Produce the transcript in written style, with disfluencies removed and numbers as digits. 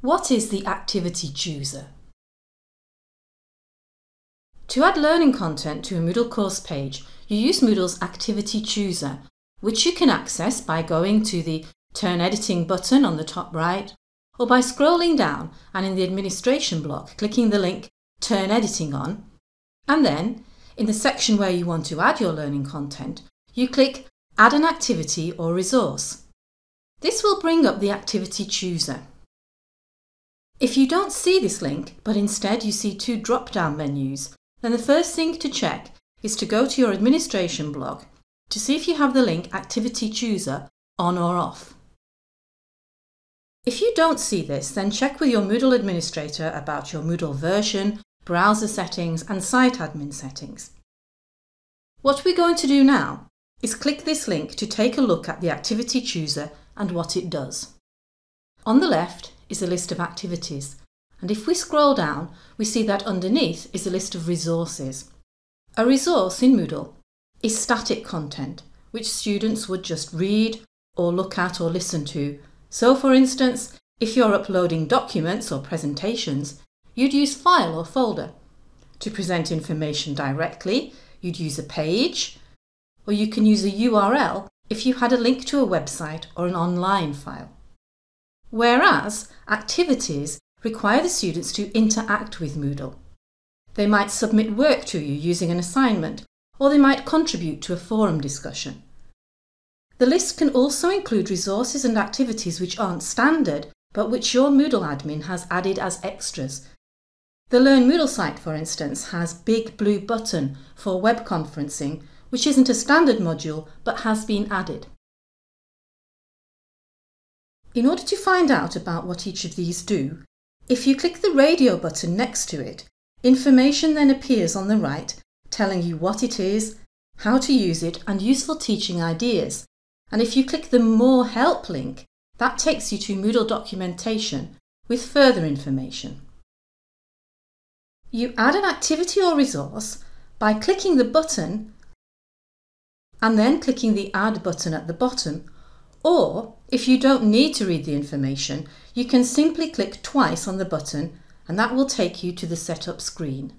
What is the activity chooser? To add learning content to a Moodle course page, you use Moodle's activity chooser, which you can access by going to the Turn Editing button on the top right, or by scrolling down and in the administration block clicking the link Turn Editing on, and then in the section where you want to add your learning content, you click Add an activity or resource. This will bring up the activity chooser. If you don't see this link, but instead you see two drop-down menus, then the first thing to check is to go to your administration block to see if you have the link Activity Chooser on or off. If you don't see this, then check with your Moodle administrator about your Moodle version, browser settings and site admin settings. What we're going to do now is click this link to take a look at the Activity Chooser and what it does. On the left is a list of activities, and if we scroll down, we see that underneath is a list of resources. A resource in Moodle is static content, which students would just read or look at or listen to. So for instance, if you're uploading documents or presentations, you'd use File or Folder. To present information directly, you'd use a page, or you can use a URL if you had a link to a website or an online file. Whereas activities require the students to interact with Moodle. They might submit work to you using an assignment, or they might contribute to a forum discussion. The list can also include resources and activities which aren't standard, but which your Moodle admin has added as extras. The Learn Moodle site, for instance, has Big Blue Button for web conferencing, which isn't a standard module but has been added. In order to find out about what each of these do, if you click the radio button next to it, information then appears on the right telling you what it is, how to use it and useful teaching ideas. And if you click the More Help link, that takes you to Moodle documentation with further information. You add an activity or resource by clicking the button and then clicking the Add button at the bottom, or if you don't need to read the information, you can simply click twice on the button and that will take you to the setup screen.